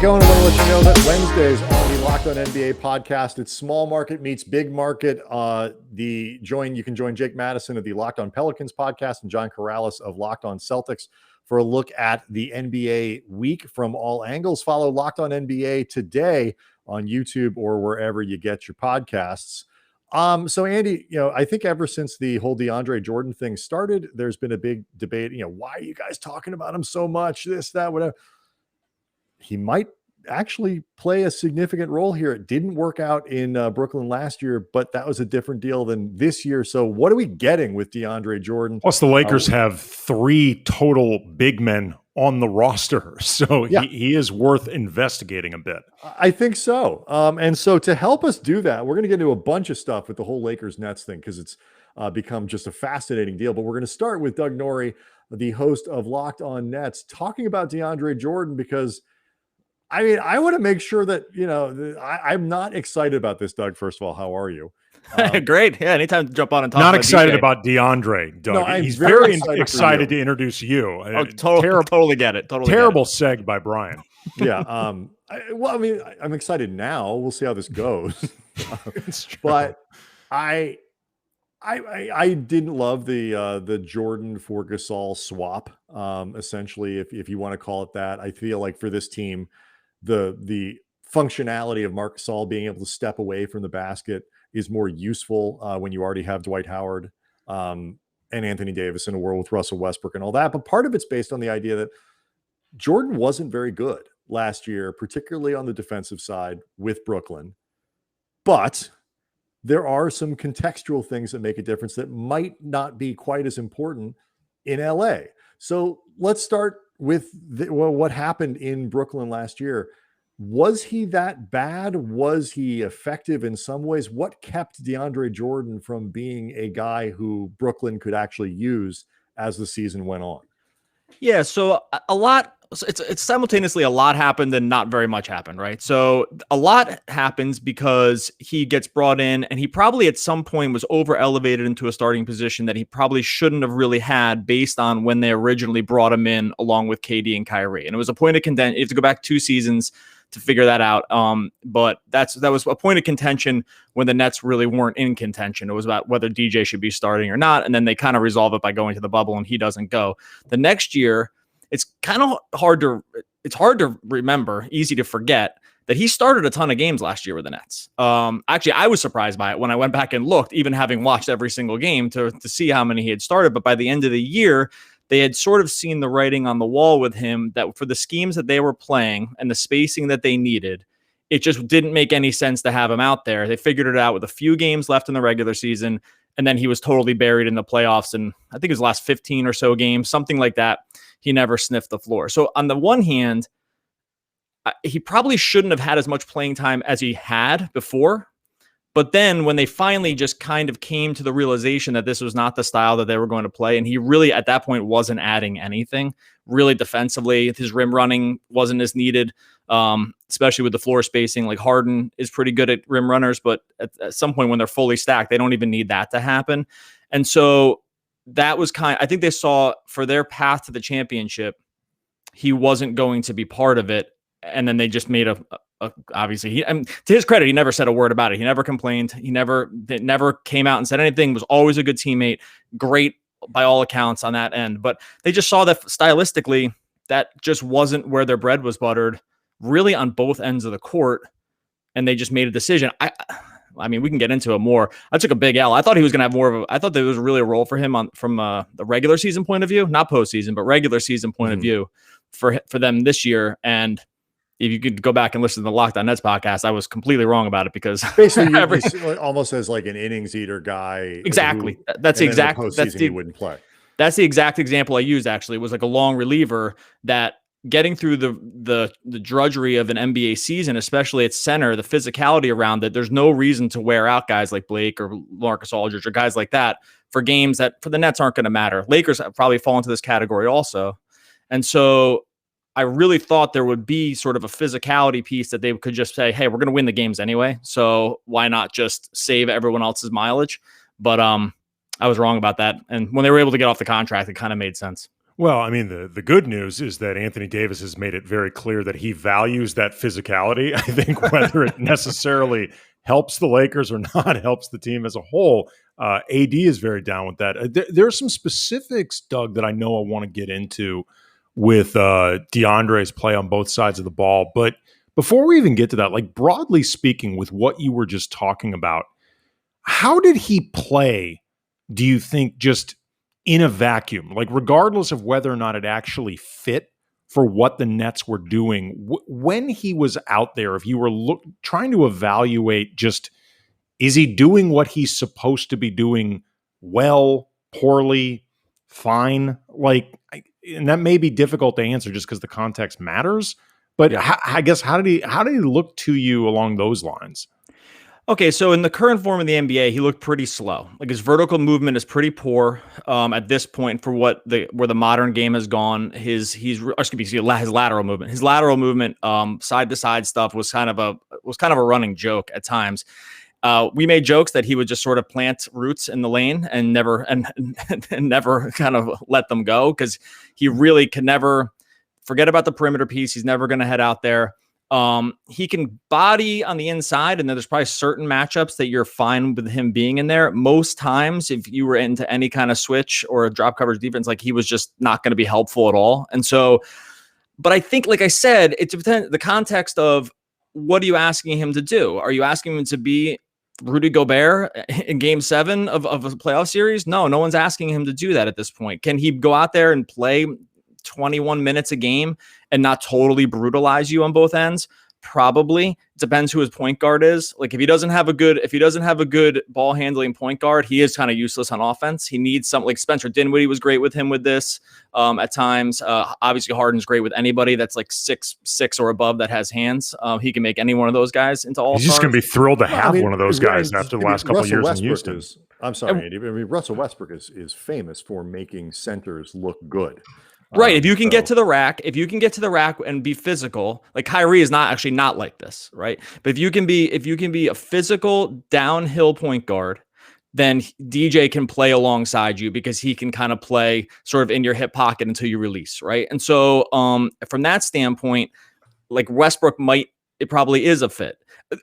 going? I want to let you know that Wednesdays on the Locked On NBA podcast, it's small market meets big market. You can join Jake Madison of the Locked On Pelicans podcast and John Corrales of Locked On Celtics for a look at the NBA week from all angles. Follow Locked On NBA today on YouTube or wherever you get your podcasts. So Andy, I think ever since the whole DeAndre Jordan thing started, there's been a big debate. Why are you guys talking about him so much? This, that, whatever. He might actually play a significant role here. It didn't work out in Brooklyn last year, but that was a different deal than this year. So what are we getting with DeAndre Jordan? Plus, the Lakers have 3 total big men on the roster. So yeah, he is worth investigating a bit. I think so. And so to help us do that, we're going to get into a bunch of stuff with the whole Lakers-Nets thing because it's become just a fascinating deal. But we're going to start with Doug Norrie, the host of Locked On Nets, talking about DeAndre Jordan because I want to make sure that, I'm not excited about this, Doug. First of all, how are you? Great. Yeah, anytime to jump on and talk Not about excited DJ. About DeAndre, Doug. No, He's very excited to introduce you. Oh, totally get it. Terrible seg by Brian. Yeah. I'm excited now. We'll see how this goes. But I didn't love the Jordan for Gasol swap. Essentially, if you want to call it that, I feel like for this team, the functionality of Marc Gasol being able to step away from the basket is more useful when you already have Dwight Howard and Anthony Davis in a world with Russell Westbrook and all that. But part of it's based on the idea that Jordan wasn't very good last year, particularly on the defensive side with Brooklyn. But there are some contextual things that make a difference that might not be quite as important in LA. So let's start with what happened in Brooklyn last year. Was he that bad? Was he effective in some ways? What kept DeAndre Jordan from being a guy who Brooklyn could actually use as the season went on? Yeah, so it's simultaneously a lot happened and not very much happened, right? So a lot happens because he gets brought in and he probably at some point was over elevated into a starting position that he probably shouldn't have really had based on when they originally brought him in along with KD and Kyrie. And it was a point of contention. You have to go back 2 seasons to figure that out. But that was a point of contention when the Nets really weren't in contention. It was about whether DJ should be starting or not. And then they kind of resolve it by going to the bubble and he doesn't go. The next year, it's kind of hard to remember, easy to forget that he started a ton of games last year with the Nets. Actually, I was surprised by it when I went back and looked, even having watched every single game to see how many he had started. But by the end of the year, they had sort of seen the writing on the wall with him that for the schemes that they were playing and the spacing that they needed, it just didn't make any sense to have him out there. They figured it out with a few games left in the regular season, and then he was totally buried in the playoffs. And I think his last 15 or so games, something like that, he never sniffed the floor. So on the one hand, he probably shouldn't have had as much playing time as he had before. But then when they finally just kind of came to the realization that this was not the style that they were going to play, and he really at that point wasn't adding anything really defensively, his rim running wasn't as needed, especially with the floor spacing. Like Harden is pretty good at rim runners, but at some point when they're fully stacked, they don't even need that to happen. And so that was I think they saw for their path to the championship, he wasn't going to be part of it. And then they just made obviously, to his credit, he never said a word about it. He never complained. He never came out and said anything. Was always a good teammate. Great by all accounts on that end. But they just saw that stylistically, that just wasn't where their bread was buttered, really on both ends of the court. And they just made a decision. I mean, we can get into it more. I took a big L. I thought he was going to have I thought there was really a role for him from the regular season point of view, not postseason, but regular season point of view for them this year. And if you could go back and listen to the Locked On Nets podcast, I was completely wrong about it because basically almost as like an innings eater guy. Exactly. That's the exact postseason he wouldn't play. That's the exact example I used. Actually, it was like a long reliever that getting through the drudgery of an NBA season, especially at center, the physicality around it. There's no reason to wear out guys like Blake or Marcus Aldridge or guys like that for games that for the Nets aren't going to matter. Lakers probably fall into this category also, and so I really thought there would be sort of a physicality piece that they could just say, hey, we're going to win the games anyway, so why not just save everyone else's mileage? But I was wrong about that. And when they were able to get off the contract, it kind of made sense. Well, I mean, the good news is that Anthony Davis has made it very clear that he values that physicality. I think whether it necessarily helps the Lakers or not helps the team as a whole, AD is very down with that. There are some specifics, Doug, that I know I want to get into with DeAndre's play on both sides of the ball. But before we even get to that, like broadly speaking, with what you were just talking about, how did he play, do you think, just in a vacuum, like regardless of whether or not it actually fit for what the Nets were doing when he was out there? If you were trying to evaluate, just is he doing what he's supposed to be doing well, poorly, fine? Like, and that may be difficult to answer just because the context matters. But yeah. I guess how did he look to you along those lines? Okay, so in the current form of the NBA, he looked pretty slow. Like his vertical movement is pretty poor at this point for where the modern game has gone. His lateral movement, side to side stuff was kind of a running joke at times. We made jokes that he would just sort of plant roots in the lane and never kind of let them go, because he really can never forget about the perimeter piece. He's never going to head out there. He can body on the inside, and then there's probably certain matchups that you're fine with him being in there. Most times, if you were into any kind of switch or a drop coverage defense, like he was just not going to be helpful at all. And so, but I think, like I said, it depends the context of what are you asking him to do? Are you asking him to be Rudy Gobert in Game 7 of a playoff series? No one's asking him to do that at this point. Can he go out there and play 21 minutes a game and not totally brutalize you on both ends? Probably. It depends who his point guard is. Like if he doesn't have a good ball handling point guard, he is kind of useless on offense. He needs something like Spencer Dinwiddie was great with him with this at times. Obviously Harden's great with anybody that's like 6'6" or above that has hands. He can make any one of those guys into all-stars. He's just going to be thrilled to have one of those guys after the last couple of years in Houston. I'm sorry, Andy. I mean, Russell Westbrook is famous for making centers look good. Right. If you can get to the rack, and be physical, like Kyrie is not like this, right? But if you can be a physical downhill point guard, then DJ can play alongside you because he can kind of play sort of in your hip pocket until you release, right? And so from that standpoint, like Westbrook it probably is a fit.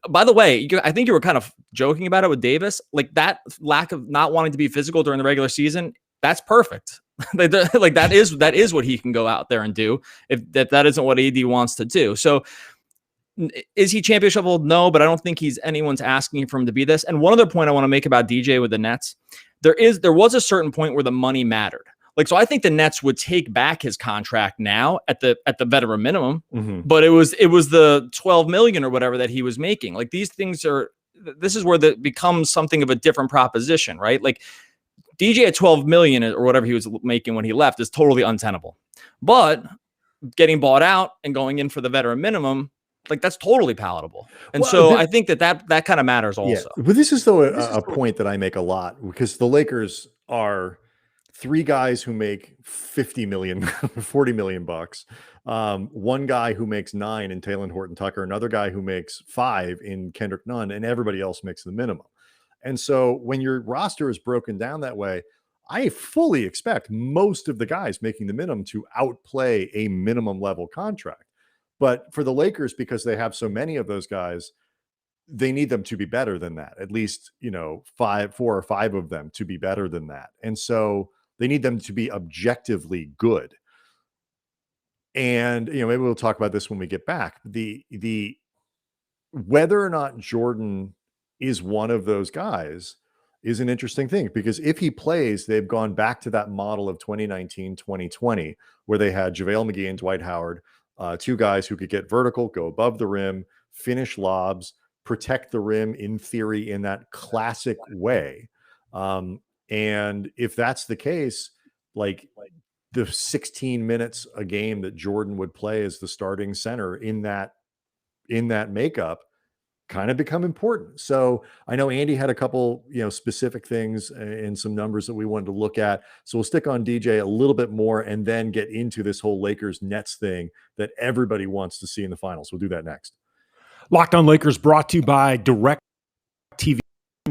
By the way, I think you were kind of joking about it with Davis, like that lack of not wanting to be physical during the regular season. That's perfect. Like that is what he can go out there and do if that isn't what AD wants to do. So is he championship level? No, but I don't think anyone's asking for him to be this. And one other point I want to make about DJ with the Nets, there was a certain point where the money mattered. Like, so I think the Nets would take back his contract now at the veteran minimum, but it was the 12 million or whatever that he was making. Like this is where it becomes something of a different proposition, right? Like DJ at 12 million or whatever he was making when he left is totally untenable. But getting bought out and going in for the veteran minimum, like that's totally palatable. And I think that kind of matters also. Yeah. But this is a point that I make a lot, because the Lakers are three guys who make 50 million, 40 million bucks. One guy who makes 9 in Talen Horton-Tucker, another guy who makes 5 in Kendrick Nunn, and everybody else makes the minimum. And so when your roster is broken down that way, I fully expect most of the guys making the minimum to outplay a minimum level contract. But for the Lakers, because they have so many of those guys, they need them to be better than that. At least, 4 or 5 of them to be better than that. And so they need them to be objectively good. And, maybe we'll talk about this when we get back. The whether or not Jordan is one of those guys is an interesting thing, because if he plays, they've gone back to that model of 2019, 2020, where they had JaVale McGee and Dwight Howard, 2 guys who could get vertical, go above the rim, finish lobs, protect the rim in theory in that classic way. And if that's the case, like the 16 minutes a game that Jordan would play as the starting center in that makeup kind of become important. So I know Andy had a couple, specific things and some numbers that we wanted to look at. So we'll stick on DJ a little bit more and then get into this whole Lakers Nets thing that everybody wants to see in the finals. We'll do that next. Locked On Lakers brought to you by DirecTV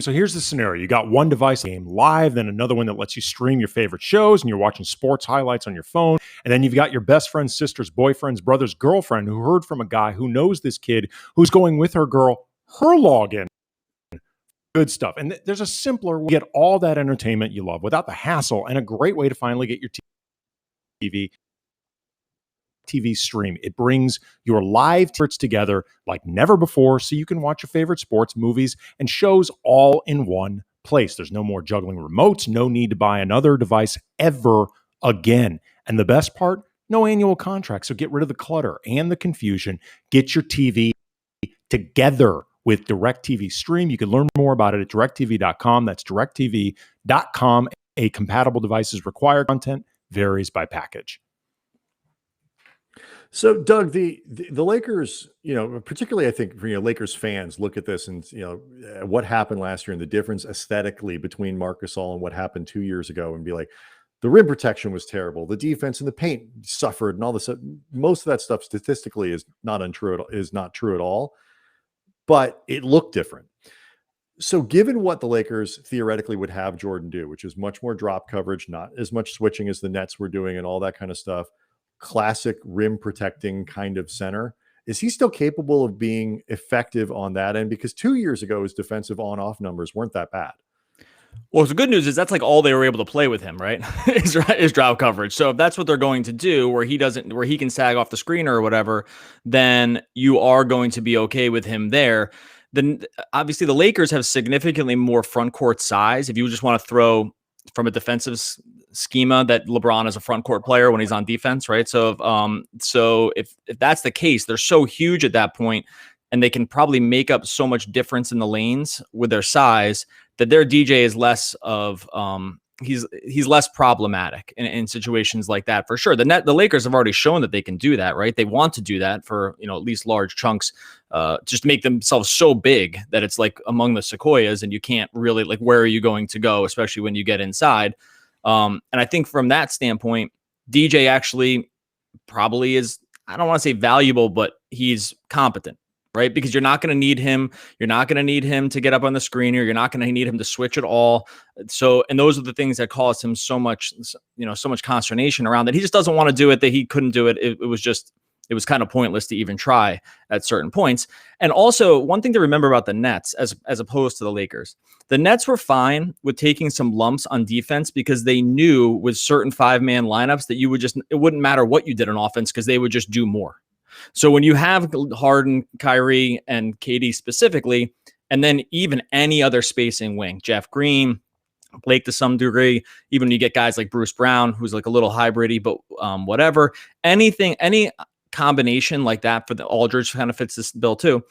So here's the scenario. You got one device game live, then another one that lets you stream your favorite shows, and you're watching sports highlights on your phone. And then you've got your best friend's sister's boyfriend's brother's girlfriend who heard from a guy who knows this kid who's going with her girl, her login. Good stuff. And there's a simpler way to get all that entertainment you love without the hassle, and a great way to finally get your TV stream. It brings your live favorites together like never before, so you can watch your favorite sports, movies, and shows all in one place. There's no more juggling remotes, no need to buy another device ever again. And the best part, no annual contract. So get rid of the clutter and the confusion. Get your TV together with DirecTV Stream. You can learn more about it at directtv.com. That's directtv.com. A compatible device is required. Content varies by package. So, Doug, the Lakers, particularly I think Lakers fans look at this and what happened last year and the difference aesthetically between Marc Gasol and what happened 2 years ago, and be like, the rim protection was terrible, the defense in the paint suffered, and all this. Most of that stuff statistically is not true at all, but it looked different. So, given what the Lakers theoretically would have Jordan do, which is much more drop coverage, not as much switching as the Nets were doing, and all that kind of stuff. Classic rim protecting kind of center. Is he still capable of being effective on that end? Because 2 years ago, his defensive on-off numbers weren't that bad. Well, the good news is that's like all they were able to play with him, right? is drop coverage. So if that's what they're going to do, where he can sag off the screener or whatever, then you are going to be okay with him there. Then obviously the Lakers have significantly more front court size. If you just want to throw from a defensive schema that LeBron is a front court player when he's on defense, right? So if that's the case, they're so huge at that point, and they can probably make up so much difference in the lanes with their size that their DJ is less of he's less problematic in situations like that, for sure. The Lakers have already shown that they can do that, right? They want to do that for at least large chunks, just make themselves so big that it's like among the sequoias, and you can't really, like, where are you going to go, especially when you get inside. And I think from that standpoint, DJ actually probably is, I don't want to say valuable, but he's competent. Right? Because you're not going to need him. You're not going to need him to get up on the screener. You're not going to need him to switch at all. So, and those are the things that caused him so much consternation around that. He just doesn't want to do it, that he couldn't do it. It was kind of pointless to even try at certain points. And also, one thing to remember about the Nets as opposed to the Lakers, the Nets were fine with taking some lumps on defense because they knew with certain 5-man lineups that it wouldn't matter what you did on offense because they would just do more. So when you have Harden, Kyrie, and KD specifically, and then even any other spacing wing, Jeff Green, Blake to some degree, even when you get guys like Bruce Brown, who's like a little hybridy, but whatever, any combination like that for the Aldridge kind of fits this bill too.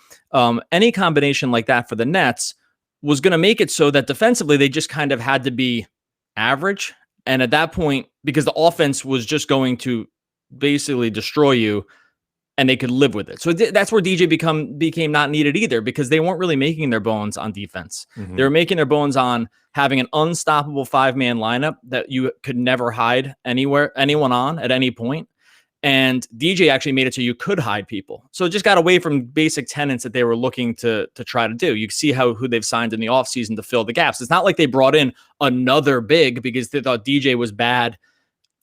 Any combination like that for the Nets was going to make it so that defensively they just kind of had to be average. And at that point, because the offense was just going to basically destroy you, and they could live with it. So that's where DJ became not needed either, because they weren't really making their bones on defense. Mm-hmm. They were making their bones on having an unstoppable 5-man lineup that you could never hide anyone on at any point. And DJ actually made it so you could hide people. So it just got away from basic tenets that they were looking to try to do. You see who they've signed in the offseason to fill the gaps. It's not like they brought in another big because they thought DJ was bad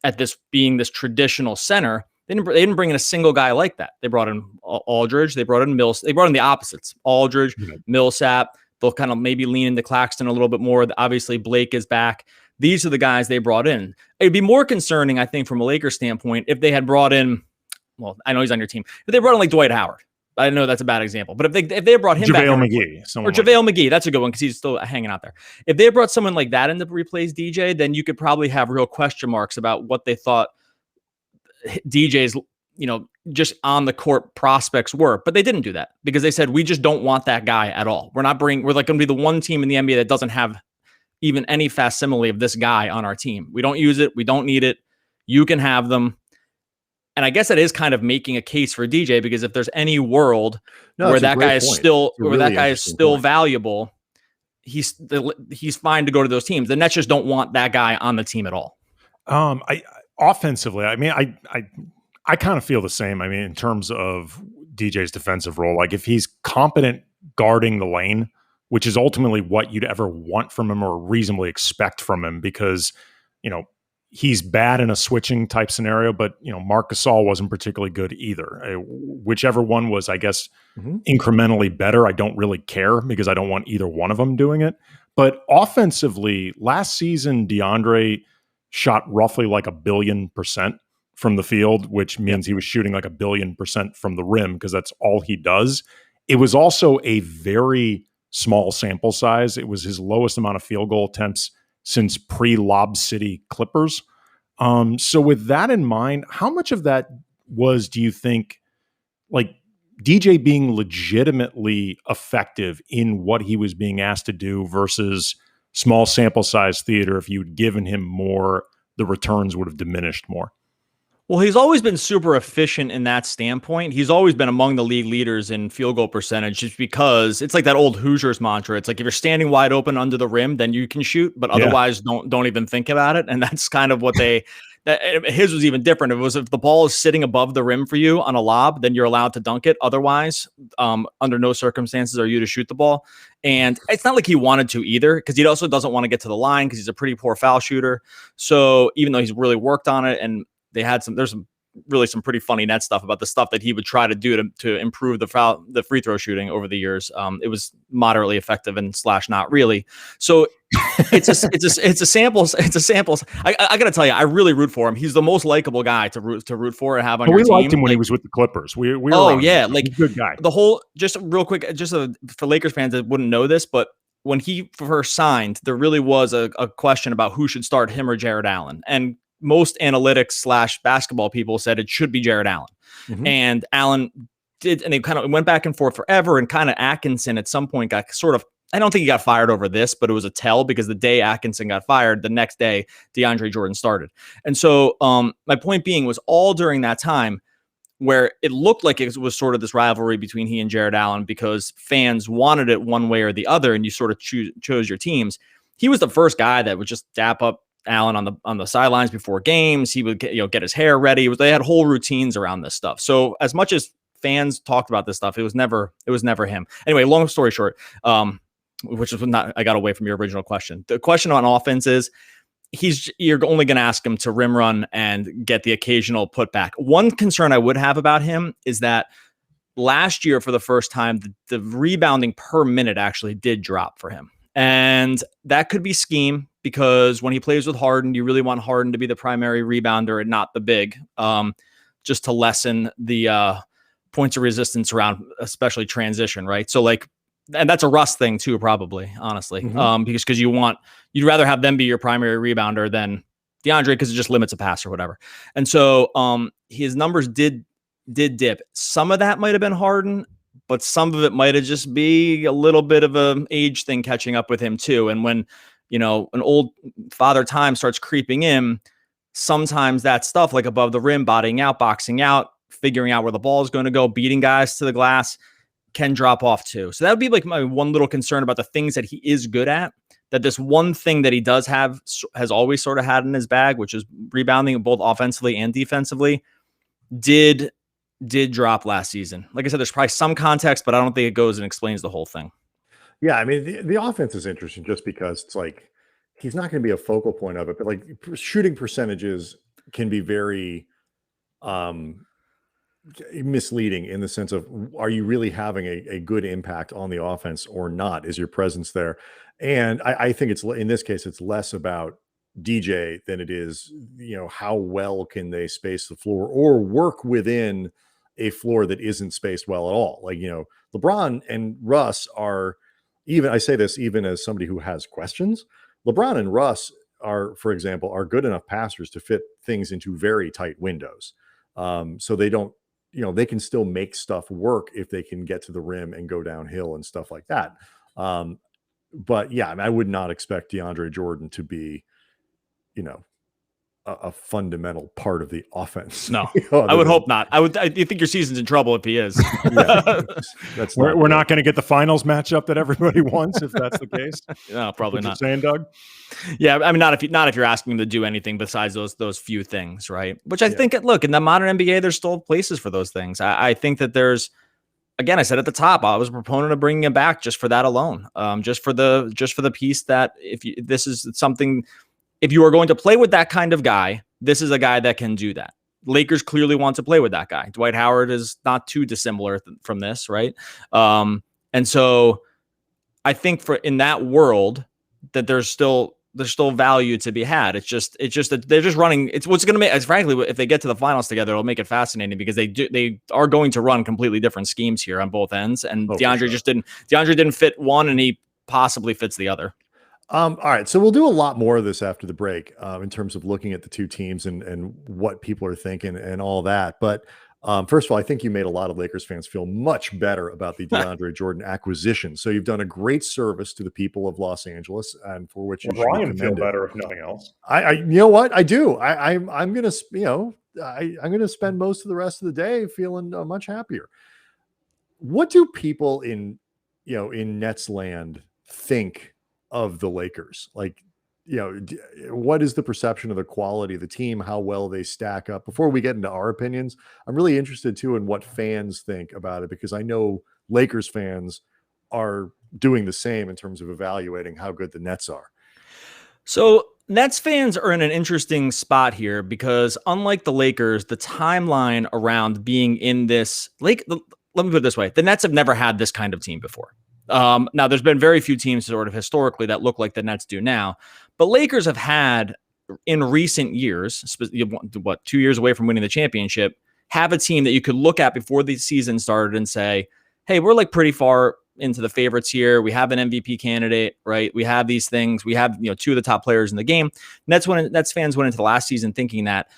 at this being this traditional center. They didn't bring in a single guy like that. They brought in Aldridge. They brought in Mills. They brought in the opposites. Aldridge, Millsap. They'll kind of maybe lean into Claxton a little bit more. Obviously, Blake is back. These are the guys they brought in. It'd be more concerning, I think, from a Lakers standpoint, if they had brought in, well, I know he's on your team, if they brought in like Dwight Howard. I know that's a bad example, but if they brought him back, JaVale McGee, that's a good one because he's still hanging out there. If they brought someone like that in to replace DJ, then you could probably have real question marks about what they thought DJ's, just on the court prospects were, but they didn't do that because they said, we just don't want that guy at all. We're like going to be the one team in the NBA that doesn't have even any facsimile of this guy on our team. We don't use it. We don't need it. You can have them. And I guess that is kind of making a case for DJ, because if there's any world where that guy is still valuable, he's fine to go to those teams. The Nets just don't want that guy on the team at all. Offensively, I mean, I kind of feel the same. I mean, in terms of DJ's defensive role, like if he's competent guarding the lane which is ultimately what you'd ever want from him or reasonably expect from him, because, he's bad in a switching type scenario, but, Marc Gasol wasn't particularly good either. Whichever one was, I guess, incrementally better, I don't really care because I don't want either one of them doing it. But offensively, last season, DeAndre shot roughly like 1,000,000,000% from the field, which means he was shooting like 1,000,000,000% from the rim because that's all he does. It was also a very small sample size. It was his lowest amount of field goal attempts since pre-Lob City Clippers. So with that in mind, how much of that do you think, like DJ being legitimately effective in what he was being asked to do versus small sample size theater? If you'd given him more, the returns would have diminished more. Well, he's always been super efficient in that standpoint. He's always been among the league leaders in field goal percentage, just because it's like that old Hoosiers mantra. It's like, if you're standing wide open under the rim, then you can shoot, but otherwise don't even think about it. And that's kind of what his was even different. It was, if the ball is sitting above the rim for you on a lob, then you're allowed to dunk it. Otherwise, under no circumstances are you to shoot the ball. And it's not like he wanted to either, because he also doesn't want to get to the line because he's a pretty poor foul shooter. So even though he's really worked on it, and there's some pretty funny net stuff about the stuff that he would try to do to improve the free throw shooting over the years. It was moderately effective and / not really. So it's a sample. It's a sample. I got to tell you, I really root for him. He's the most likable guy to root for and have on your team. We liked him when he was with the Clippers. We were like, he's a good guy. The whole, just real quick, for Lakers fans that wouldn't know this, but when he first signed, there really was a question about who should start, him or Jared Allen, and most analytics / basketball people said it should be Jared Allen. And Allen did, and they kind of went back and forth forever. And kind of Atkinson at some point got sort of, I don't think he got fired over this, but it was a tell, because the day Atkinson got fired, the next day DeAndre Jordan started. And so my point being was, all during that time where it looked like it was sort of this rivalry between he and Jared Allen because fans wanted it one way or the other, and you sort of chose your teams. He was the first guy that would just dap up Allen on the sidelines before games. He would get his hair ready. They had whole routines around this stuff. So as much as fans talked about this stuff, it was never him. Anyway, long story short, which is not, I got away from your original question. The question on offense is, you're only going to ask him to rim run and get the occasional putback. One concern I would have about him is that last year, for the first time, the rebounding per minute actually did drop for him. And that could be scheme, because when he plays with Harden, you really want Harden to be the primary rebounder and not the big, just to lessen the points of resistance around, especially transition, right? So and that's a Russ thing too, probably, honestly, because you'd rather have them be your primary rebounder than DeAndre, because it just limits a pass or whatever. And so his numbers did dip. Some of that might have been Harden, but some of it might have just be a little bit of an age thing catching up with him too. And when, an old father time starts creeping in, sometimes that stuff, like above the rim, boxing out, figuring out where the ball is going to go, beating guys to the glass, can drop off too. So that would be like my one little concern about the things that he is good at, that this one thing that he does have has always sort of had in his bag, which is rebounding both offensively and defensively, did drop last season. Like I said, there's probably some context, but I don't think it goes and explains the whole thing. Yeah, I mean, the offense is interesting just because it's like, he's not going to be a focal point of it, but like shooting percentages can be very misleading in the sense of, are you really having a good impact on the offense or not? Is your presence there? And I think in this case, it's less about DJ than it is, how well can they space the floor or work within a floor that isn't spaced well at all. Like, LeBron and Russ are, even, I say this even as somebody who has questions, LeBron and Russ for example, are good enough passers to fit things into very tight windows. So they don't, they can still make stuff work if they can get to the rim and go downhill and stuff like that. But yeah, I would not expect DeAndre Jordan to be, a fundamental part of the offense. No, I would hope not. I think your season's in trouble if he is. Yeah, we're not going to get the finals matchup that everybody wants if that's the case. No, probably not. Saying, Doug? Yeah, I mean, not if you're asking him to do anything besides those few things, right? Which I think, look, in the modern NBA, there's still places for those things. I think that there's again, I said at the top, I was a proponent of bringing him back just for that alone. Just for the piece that this is something, if you are going to play with that kind of guy, this is a guy that can do that. Lakers clearly want to play with that guy. Dwight Howard is not too dissimilar from this, right? And so I think in that world that there's still value to be had. It's just that they're just running. It's what's going to make, frankly, if they get to the finals together, it'll make it fascinating because they are going to run completely different schemes here on both ends. And DeAndre didn't fit one, and he possibly fits the other. All right, so we'll do a lot more of this after the break in terms of looking at the two teams and what people are thinking and all that. But first of all, I think you made a lot of Lakers fans feel much better about the DeAndre Jordan acquisition. So you've done a great service to the people of Los Angeles, and for which you should be commended. Feel better if nothing else. You know what? I do. I'm gonna I'm gonna spend most of the rest of the day feeling much happier. What do people in Nets land think of the Lakers? Like, what is the perception of the quality of the team, how well they stack up? Before we get into our opinions, I'm really interested too in what fans think about it, because I know Lakers fans are doing the same in terms of evaluating how good the Nets are. So Nets fans are in an interesting spot here because unlike the Lakers, the timeline around being in this let me put it this way. The Nets have never had this kind of team before. Now there's been very few teams sort of historically that look like the Nets do now, but Lakers have had in recent years, 2 years away from winning the championship, have a team that you could look at before the season started and say, hey, we're like pretty far into the favorites here. We have an MVP candidate, right? We have these things. We have, two of the top players in the game. Nets fans went into the last season thinking that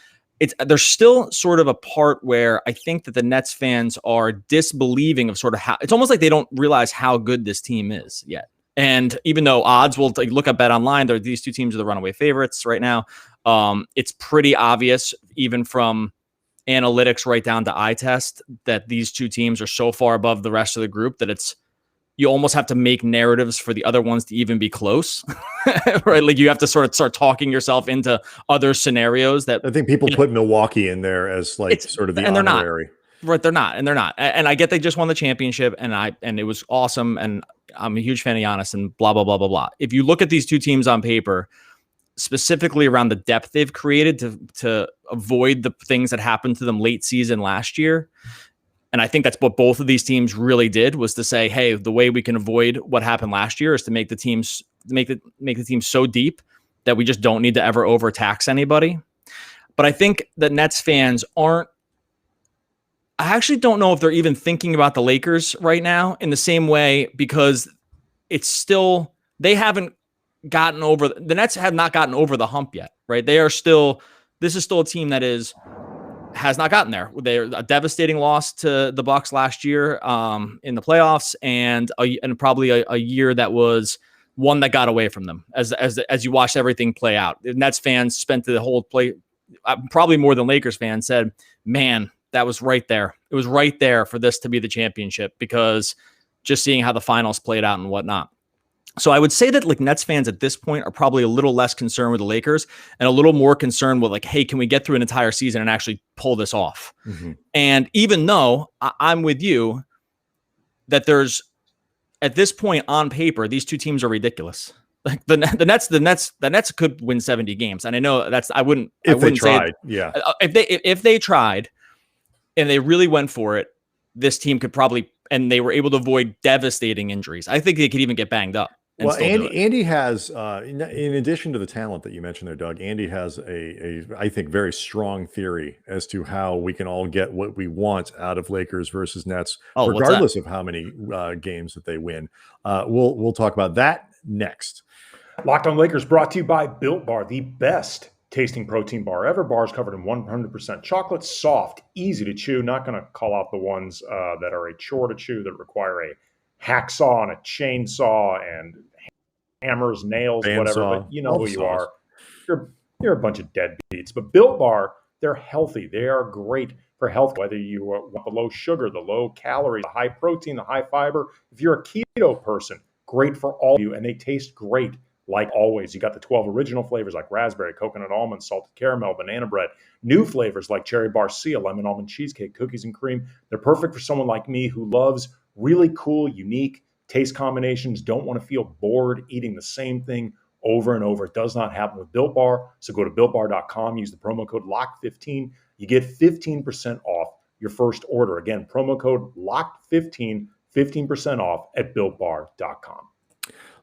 there's still sort of a part where I think that the Nets fans are disbelieving of sort of how it's almost like they don't realize how good this team is yet. And even though odds will look at Bet Online, these two teams are the runaway favorites right now. It's pretty obvious, even from analytics right down to eye test, that these two teams are so far above the rest of the group that you almost have to make narratives for the other ones to even be close, right? Like you have to sort of start talking yourself into other scenarios that I think people put Milwaukee in there as like sort of the honorary. Right, they're not. And I get they just won the championship, and it was awesome, and I'm a huge fan of Giannis and blah, blah, blah, blah, blah. If you look at these two teams on paper, specifically around the depth they've created to avoid the things that happened to them late season last year, and I think that's what both of these teams really did, was to say, hey, the way we can avoid what happened last year is to make the team so deep that we just don't need to ever overtax anybody. But I think that Nets fans I actually don't know if they're even thinking about the Lakers right now in the same way, because it's still, the Nets have not gotten over the hump yet, right? This is still a team that has not gotten there. They're a devastating loss to the Bucks last year in the playoffs, and probably a year that was one that got away from them as you watched everything play out. The Nets fans spent the whole play, probably more than Lakers fans, said, man, that was right there. It was right there for this to be the championship, because just seeing how the finals played out and whatnot. So I would say that like Nets fans at this point are probably a little less concerned with the Lakers and a little more concerned with like, hey, can we get through an entire season and actually pull this off? Mm-hmm. And even though I'm with you that there's, at this point on paper, these two teams are ridiculous. Like the Nets could win 70 games. And I know I wouldn't say if they tried and they really went for it, this team could probably, and they were able to avoid devastating injuries. I think they could even get banged up. Well, Andy has, in addition to the talent that you mentioned there, Doug, Andy has I think, very strong theory as to how we can all get what we want out of Lakers versus Nets, regardless of how many games that they win. We'll talk about that next. Locked On Lakers brought to you by Built Bar, the best tasting protein bar ever. Bars covered in 100% chocolate, soft, easy to chew. Not going to call out the ones that are a chore to chew, that require a hacksaw and a chainsaw and hammers, nails, whatever. But you know who you are. You're a bunch of deadbeats. But Built Bar, they're healthy. They are great for health, whether you want the low sugar, the low calories, the high protein, the high fiber. If you're a keto person, great for all of you, and they taste great. Like always, you got the 12 original flavors like raspberry, coconut almond, salted caramel, banana bread. New flavors like cherry barcia, lemon almond cheesecake, cookies and cream. They're perfect for someone like me who loves really cool, unique taste combinations, don't want to feel bored eating the same thing over and over. It does not happen with Built Bar. So go to BuiltBar.com, use the promo code LOCK15. You get 15% off your first order. Again, promo code LOCK15, 15% off at BuiltBar.com.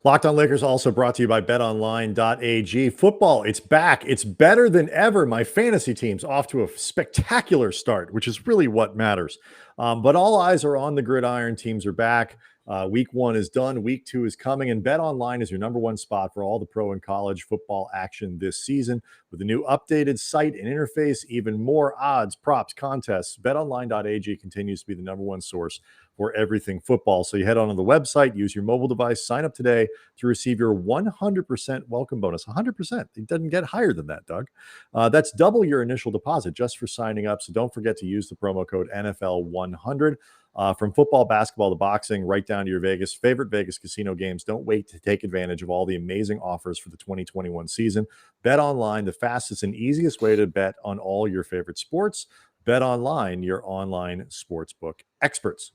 Locked On Lakers also brought to you by betonline.ag. Football, it's back. It's better than ever. My fantasy team's off to a spectacular start, which is really what matters. But all eyes are on the gridiron. Teams are back. Week 1 is done. Week 2 is coming. And BetOnline is your #1 spot for all the pro and college football action this season. With a new updated site and interface, even more odds, props, contests, betonline.ag continues to be the #1 source for everything football. So you head on to the website, use your mobile device, sign up today to receive your 100% welcome bonus. 100%. It doesn't get higher than that, Doug. That's double your initial deposit just for signing up. So don't forget to use the promo code NFL100. From football, basketball to boxing, right down to your favorite Vegas casino games. Don't wait to take advantage of all the amazing offers for the 2021 season. Bet online, the fastest and easiest way to bet on all your favorite sports. Bet online, your online sportsbook experts.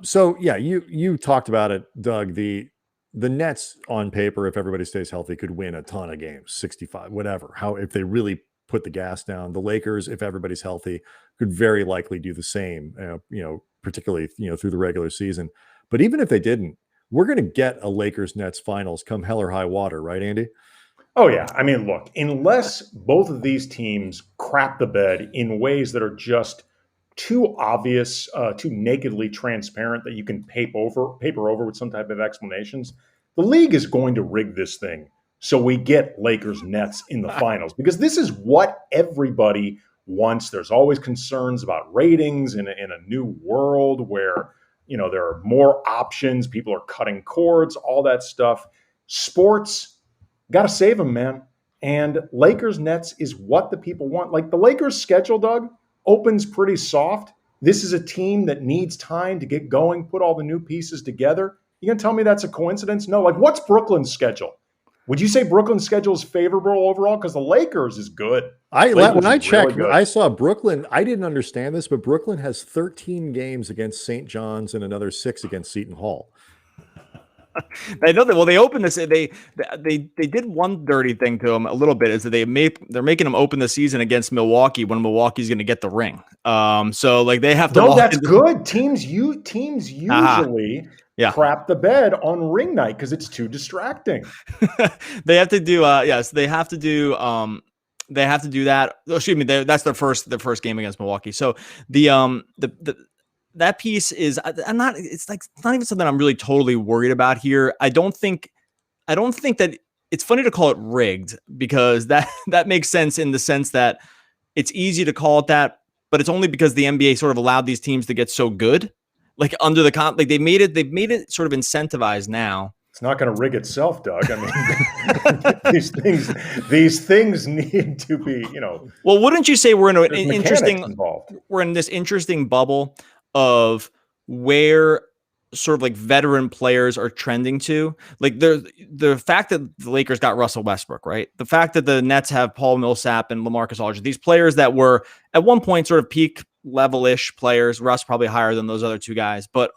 So yeah, you talked about it, Doug. The Nets on paper, if everybody stays healthy, could win a ton of games, 65, whatever. If they really put the gas down. The Lakers, if everybody's healthy, could very likely do the same, particularly, through the regular season. But even if they didn't, we're going to get a Lakers-Nets finals come hell or high water, right, Andy? Oh, yeah. I mean, look, unless both of these teams crap the bed in ways that are just too obvious, too nakedly transparent that you can paper over with some type of explanations, the league is going to rig this thing so we get Lakers Nets in the finals, because this is what everybody wants. There's always concerns about ratings in a new world where, there are more options. People are cutting cords, all that stuff. Sports, got to save them, man. And Lakers Nets is what the people want. Like the Lakers schedule, Doug, opens pretty soft. This is a team that needs time to get going, put all the new pieces together. You gonna tell me that's a coincidence? No. Like, what's Brooklyn's schedule? Would you say Brooklyn's schedule is favorable overall? Because the Lakers is good. When I checked, really I saw Brooklyn. I didn't understand this, but Brooklyn has 13 games against St. John's and another 6 against Seton Hall. I know that. Well, they opened this. They did one dirty thing to them a little bit, is that they're making them open the season against Milwaukee when Milwaukee's going to get the ring. So like they have to. No, that's good. Teams usually crap the bed on ring night because it's too distracting. They have to do. Yes, they have to do. They have to do that. Oh, excuse me. That's their first game against Milwaukee. So that piece is, it's not even something I'm really totally worried about here. I don't think that it's funny to call it rigged, because that makes sense in the sense that it's easy to call it that, but it's only because the NBA sort of allowed these teams to get so good, like under the like they've made it sort of incentivized now. It's not going to rig itself, Doug. I mean, these things need to be, Well, wouldn't you say we're in we're in this interesting bubble of where sort of like veteran players are trending to? Like the fact that the Lakers got Russell Westbrook, right? The fact that the Nets have Paul Millsap and LaMarcus Aldridge, these players that were at one point sort of peak level-ish players. Russ probably higher than those other two guys, but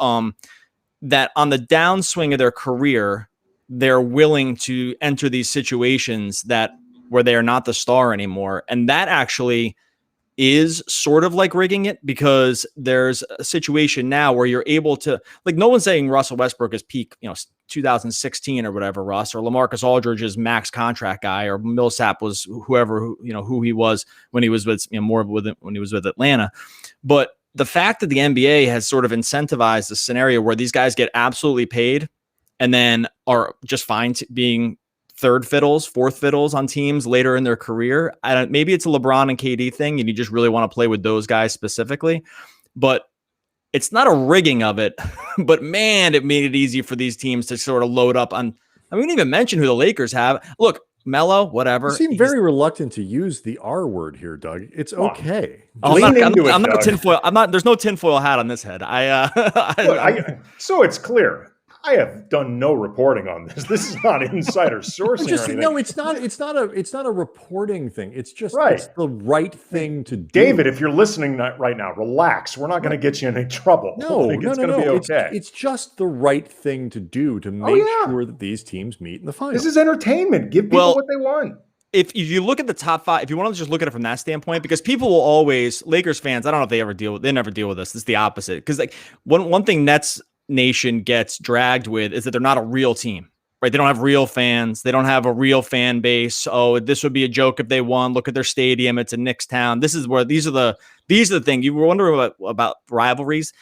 that on the downswing of their career, they're willing to enter these situations where they are not the star anymore. And that actually is sort of like rigging it, because there's a situation now where you're able to, like, no one's saying Russell Westbrook is peak, 2016 or whatever, Russ, or LaMarcus Aldridge is max contract guy, or Millsap was who he was when he was with, when he was with Atlanta. But the fact that the NBA has sort of incentivized a scenario where these guys get absolutely paid and then are just fine being third fiddles, fourth fiddles on teams later in their career. Maybe it's a LeBron and KD thing, and you just really want to play with those guys specifically, but it's not a rigging of it. But man, it made it easy for these teams to sort of load up on. I mean, even mention who the Lakers have. Look, Melo, whatever. You seem very reluctant to use the R word here, Doug. It's okay. I'm not tinfoil. There's no tinfoil hat on this head. So it's clear. I have done no reporting on this. This is not insider sourcing or anything. No, it's not a reporting thing. It's just Right. It's the right thing to do. David, if you're listening right now, relax. We're not going to get you in any trouble. No. It's going to be okay. It's just the right thing to do to make sure that these teams meet in the finals. This is entertainment. Give people what they want. If you look at the top 5, if you want to just look at it from that standpoint, because people will always, Lakers fans, I don't know if they never deal with this. It's the opposite. Because like one thing Nets Nation gets dragged with is that they're not a real team, right? They don't have real fans. They don't have a real fan base. Oh, this would be a joke if they won. Look at their stadium. It's a Knicks town. These are the things you were wondering about rivalries.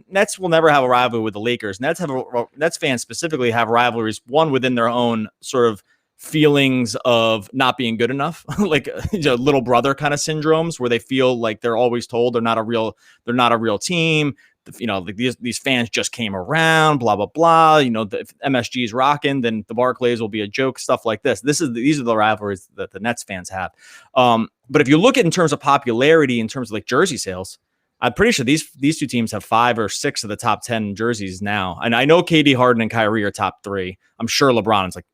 Nets will never have a rivalry with the Lakers. Nets fans specifically have rivalries, one within their own sort of feelings of not being good enough, like little brother kind of syndromes where they feel like they're always told they're not a real team. Like these fans just came around, blah, blah, blah. If MSG is rocking, then the Barclays will be a joke, stuff like this. These are the rivalries that the Nets fans have. But if you look at in terms of popularity, in terms of like jersey sales, I'm pretty sure these two teams have 5 or 6 of the top 10 jerseys now. And I know KD, Harden, and Kyrie are top 3. I'm sure LeBron is like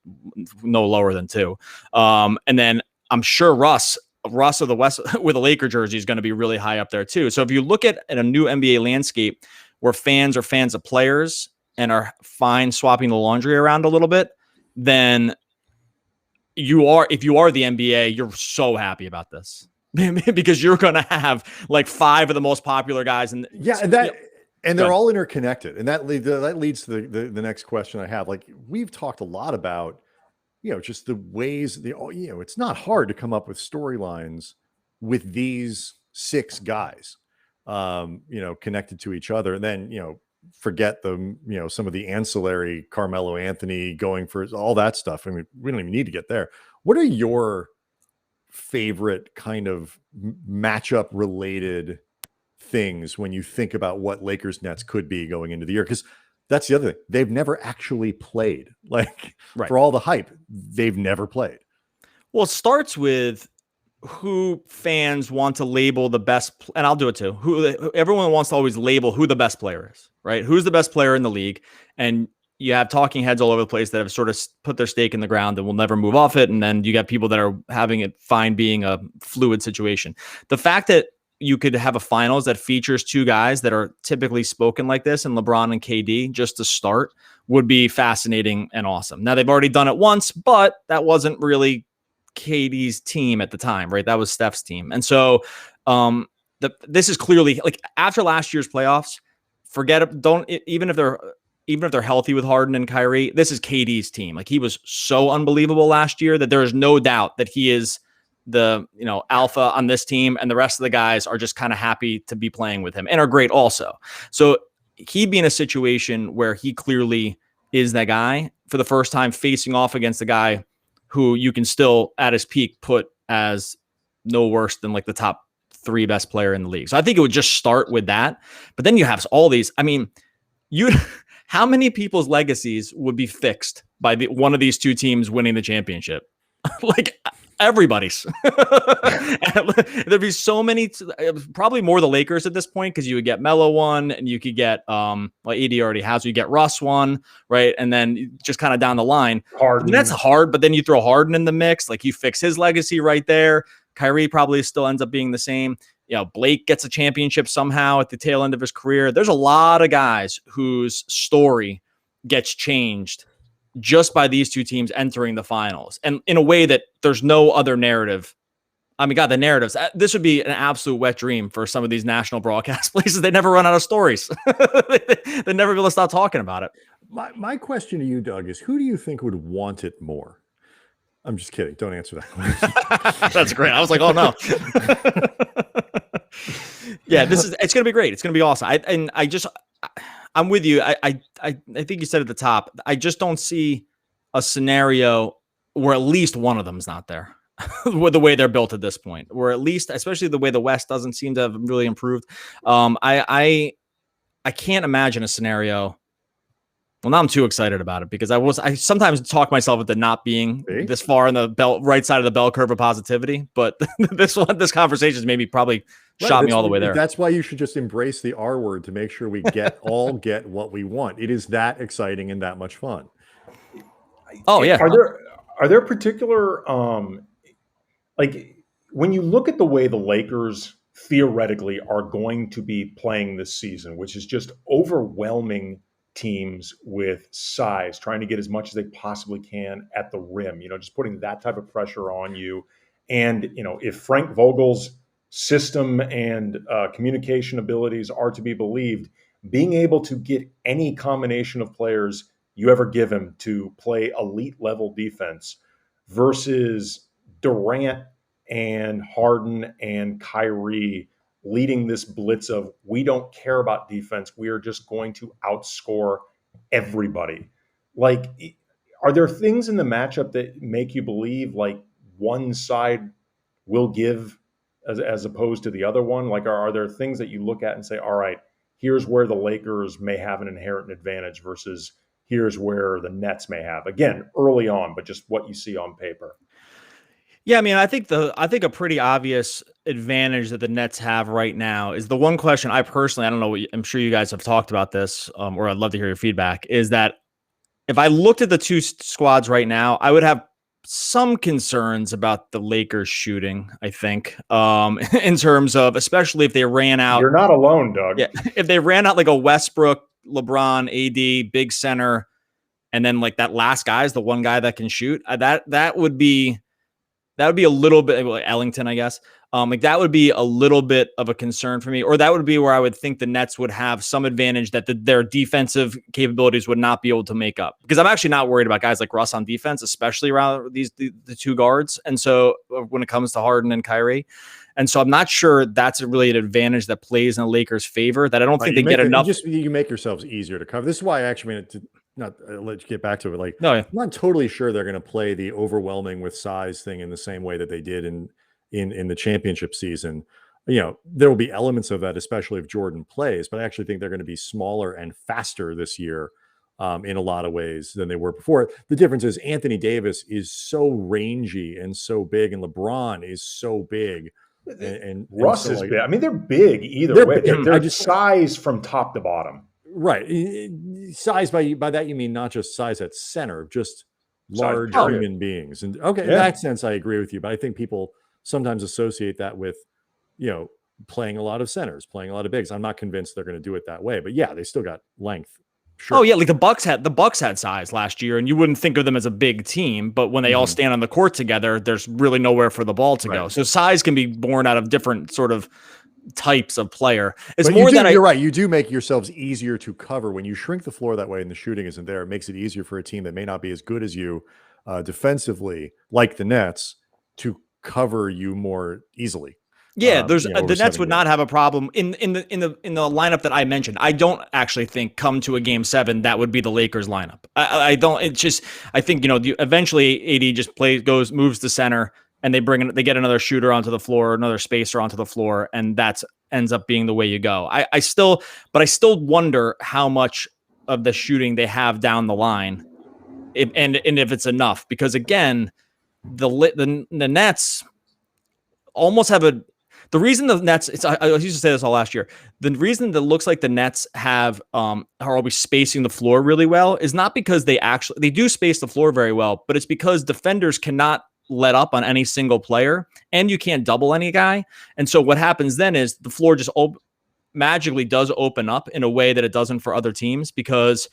no lower than 2. And then I'm sure Russ of the West with a Laker jersey is going to be really high up there too. So if you look at a new NBA landscape where fans are fans of players and are fine swapping the laundry around a little bit, then if you are the NBA, you're so happy about this. Because you're going to have like 5 of the most popular guys. And they're all interconnected. And that leads to the next question I have. Like we've talked a lot about, just the ways it's not hard to come up with storylines with these 6 guys, connected to each other. And then, forget some of the ancillary Carmelo Anthony going for all that stuff. I mean, we don't even need to get there. What are your favorite kind of matchup related things when you think about what Lakers Nets could be going into the year? Because that's the other thing. They've never actually played. Like for all the hype, they've never played. Well, it starts with who fans want to label the best, and I'll do it too. Everyone wants to always label who the best player is, right? Who's the best player in the league? And you have talking heads all over the place that have sort of put their stake in the ground and will never move off it. And then you got people that are having it fine being a fluid situation. The fact that you could have a finals that features 2 guys that are typically spoken like this, and LeBron and KD just to start, would be fascinating and awesome. Now they've already done it once, but that wasn't really KD's team at the time, right? That was Steph's team. And so this is clearly like after last year's playoffs, even if they're healthy with Harden and Kyrie, this is KD's team. Like he was so unbelievable last year that there is no doubt that he is the alpha on this team, and the rest of the guys are just kind of happy to be playing with him and are great also. So he'd be in a situation where he clearly is that guy for the first time facing off against a guy who you can still at his peak put as no worse than like the top 3 best player in the league. So I think it would just start with that. But then you have all these, I mean, how many people's legacies would be fixed by one of these 2 teams winning the championship? Like everybody's. There'd be so many, probably more the Lakers at this point, because you would get Melo one, and you could get AD already has. You get Russ one, right? And then just kind of down the line, Harden. And that's hard. But then you throw Harden in the mix, like you fix his legacy right there. Kyrie probably still ends up being the same. Blake gets a championship somehow at the tail end of his career. There's a lot of guys whose story gets changed just by these 2 teams entering the finals, and in a way that there's no other narrative. I mean, God, the narratives, this would be an absolute wet dream for some of these national broadcast places. They never run out of stories. They never be able to stop talking about it. My question to you, Doug, is who do you think would want it more? I'm just kidding. Don't answer that question. That's great. I was like, oh no. Yeah, it's going to be great. It's going to be awesome. I'm with you. I think you said at the top, I just don't see a scenario where at least one of them is not there with the way they're built at this point, or at least, especially the way the West doesn't seem to have really improved. I can't imagine a scenario Well, now I'm too excited about it because I sometimes talk myself into not being this far in the right side of the bell curve of positivity. But this conversation has maybe probably shot me all the way there. That's why you should just embrace the R word to make sure we all get what we want. It is that exciting and that much fun. Oh yeah. Are there particular like when you look at the way the Lakers theoretically are going to be playing this season, which is just overwhelming teams with size, trying to get as much as they possibly can at the rim, just putting that type of pressure on you. And, if Frank Vogel's system and communication abilities are to be believed, being able to get any combination of players you ever give him to play elite level defense versus Durant and Harden and Kyrie leading this blitz of, we don't care about defense, we are just going to outscore everybody. Like, are there things in the matchup that make you believe like one side will give as opposed to the other one? Like, are there things that you look at and say, all right, here's where the Lakers may have an inherent advantage versus here's where the Nets may have? Again, early on, but just what you see on paper. Yeah, I mean, I think a pretty obvious advantage that the Nets have right now is the one question I don't know, I'm sure you guys have talked about this, or I'd love to hear your feedback, is that if I looked at the two squads right now, I would have some concerns about the Lakers shooting, I think, in terms of, especially if they ran out. You're not alone, Doug. Yeah, if they ran out like a Westbrook, LeBron, AD, big center, and then like that last guy is the one guy that can shoot, that would be a little bit, like Ellington, I guess. Like that would be a little bit of a concern for me, or that would be where I would think the Nets would have some advantage that their defensive capabilities would not be able to make up. Because I'm actually not worried about guys like Russ on defense, especially around the two guards. And so when it comes to Harden and Kyrie, and so I'm not sure that's really an advantage that plays in the Lakers' favor. That I don't think they get enough. You make yourselves easier to cover. This is why I actually made it not let you get back to it. Like, no, yeah. I'm not totally sure they're going to play the overwhelming with size thing in the same way that they did in the championship season. There will be elements of that, especially if Jordan plays, but I actually think they're going to be smaller and faster this year in a lot of ways than they were before. The difference is Anthony Davis is so rangy and so big, and LeBron is so big. And Russ so, is like, big. I mean, they're big either way. They're just size from top to bottom. Right. Size by that you mean not just size at center, just large human beings. And in that sense, I agree with you. But I think people sometimes associate that with, playing a lot of centers, playing a lot of bigs. I'm not convinced they're going to do it that way. But yeah, they still got length. Sure. Oh yeah, like the Bucks had size last year, and you wouldn't think of them as a big team, but when they all stand on the court together, there's really nowhere for the ball to go. So size can be born out of different sort of types of player. It's more than you're right. You do make yourselves easier to cover when you shrink the floor that way and the shooting isn't there. It makes it easier for a team that may not be as good as you defensively, like the Nets, to cover you more easily. Yeah, the Nets would not have a problem in the lineup that I mentioned. I don't actually think come to a game 7 that would be the Lakers lineup. I don't. It's just I think eventually AD just moves to center. And they get another shooter onto the floor, another spacer onto the floor, and that ends up being the way you go. I still wonder how much of the shooting they have down the line, and if it's enough. Because again, the Nets almost have the reason the Nets. I used to say this all last year. The reason that looks like the Nets are always spacing the floor really well is not because they do space the floor very well, but it's because defenders cannot let up on any single player, and you can't double any guy. And so what happens then is the floor just magically does open up in a way that it doesn't for other teams, because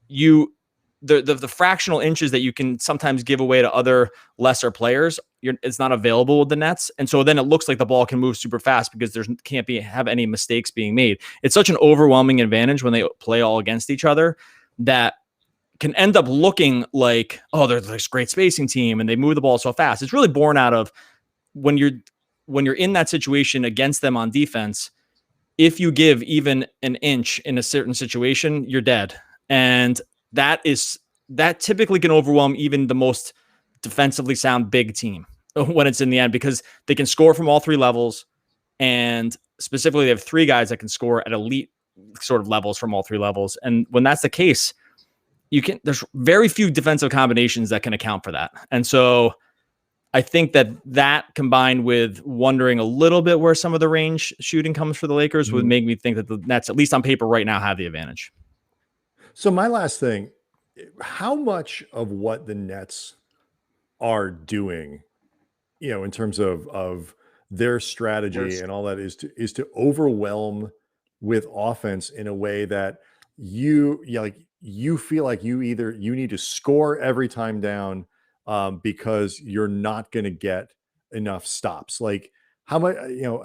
the fractional inches that you can sometimes give away to other lesser players, it's not available with the Nets. And so then it looks like the ball can move super fast because there can't have any mistakes being made. It's such an overwhelming advantage when they play all against each other that can end up looking like, oh, they're this great spacing team and they move the ball so fast. It's really born out of when you're in that situation against them on defense. If you give even an inch in a certain situation, you're dead. And that typically can overwhelm even the most defensively sound big team when it's in the end, because they can score from all 3 levels. And specifically, they have 3 guys that can score at elite sort of levels from all 3 levels. And when that's the case, there's very few defensive combinations that can account for that. And so I think that combined with wondering a little bit where some of the range shooting comes for the Lakers would make me think that the Nets, at least on paper right now, have the advantage. So my last thing, how much of what the Nets are doing, in terms of their strategy and all that is to overwhelm with offense in a way that you feel like you need to score every time down because you're not going to get enough stops. Like how much,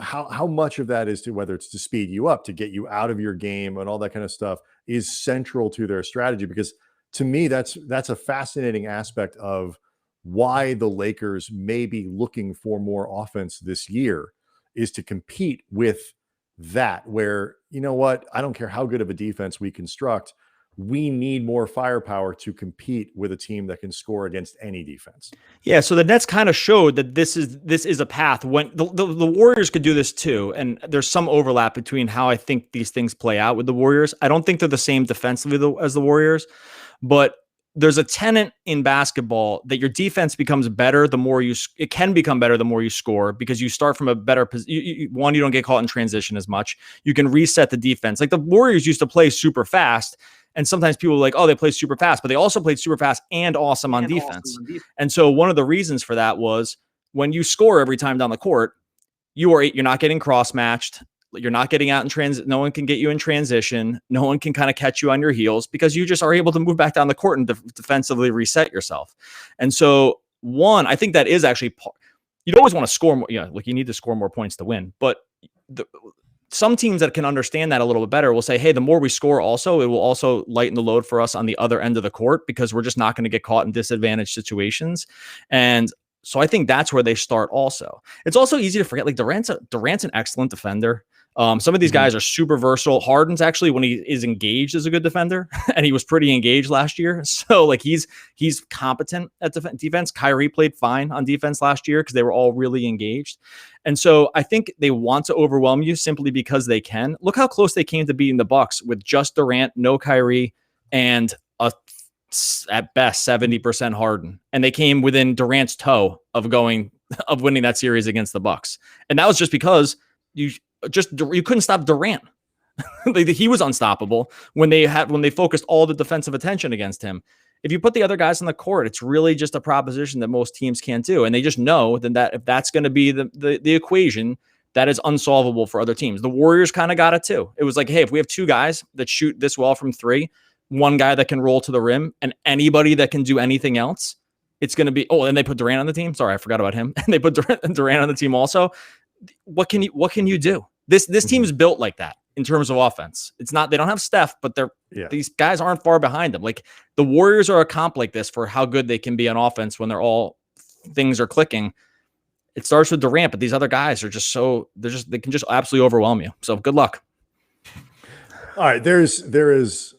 how much of that is to, whether it's to speed you up, to get you out of your game and all that kind of stuff, is central to their strategy. Because to me, that's a fascinating aspect of why the Lakers may be looking for more offense this year, is to compete with that, where, you know what, I don't care how good of a defense we construct, we need more firepower to compete with a team that can score against any defense. Yeah, so the Nets kind of showed that this is a path. When the Warriors could do this too, and there's some overlap between how I think these things play out with the Warriors. I don't think they're the same defensively as the Warriors, but there's a tenet in basketball that your defense becomes better the more it can become better the more you score, because you start from a better position. One, you don't get caught in transition as much. You can reset the defense. Like the Warriors used to play super fast, and sometimes people are like, oh, they play super fast, but they also played super fast and awesome on defense. And so one of the reasons for that was when you score every time down the court, you're not getting cross-matched. You're not getting out in transit. No one can get you in transition. No one can kind of catch you on your heels, because you just are able to move back down the court and defensively reset yourself. And so I think that is actually you'd always want to score more. Like you need to score more points to win, but some teams that can understand that a little bit better will say, hey, the more we score also, it will also lighten the load for us on the other end of the court, because we're just not going to get caught in disadvantaged situations. And so I think that's where they start also. It's also easy to forget, like Durant's an excellent defender. Some of these guys are super versatile. Harden's actually, when he is engaged, is a good defender, and he was pretty engaged last year. So like he's competent at defense. Kyrie played fine on defense last year because they were all really engaged. And so I think they want to overwhelm you simply because they can. Look how close they came to beating the Bucks with just Durant, no Kyrie, and at best 70% Harden. And they came within Durant's toe of winning that series against the Bucks. And that was just because you couldn't stop Durant. He was unstoppable when they focused all the defensive attention against him. If you put the other guys on the court, it's really just a proposition that most teams can't do. And they just know that if that's going to be the equation, that is unsolvable for other teams. The Warriors kind of got it too. It was like, hey, if we have two guys that shoot this well from three, one guy that can roll to the rim, and anybody that can do anything else, it's going to be, and they put Durant on the team. Sorry, I forgot about him. And they put Durant on the team also. What can you do? This team is built like that in terms of offense. It's not, they don't have Steph, but these guys aren't far behind them. Like the Warriors are a comp like this for how good they can be on offense when things are clicking. It starts with Durant, but these other guys are they can just absolutely overwhelm you. So good luck. All right. There is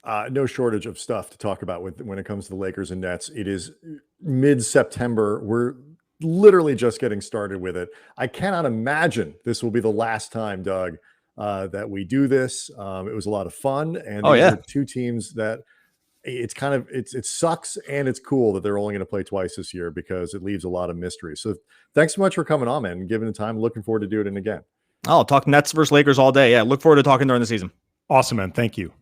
no shortage of stuff to talk about when it comes to the Lakers and Nets. It is mid-September. We're literally just getting started with it. I cannot imagine this will be the last time, Doug, that we do this. It was a lot of fun, and these are two teams that it sucks and it's cool that they're only going to play twice this year, because it leaves a lot of mystery. So thanks so much for coming on, man, and giving the time. Looking forward to doing it again. I'll talk Nets versus Lakers all day. Yeah, look forward to talking during the season. Awesome, man. Thank you.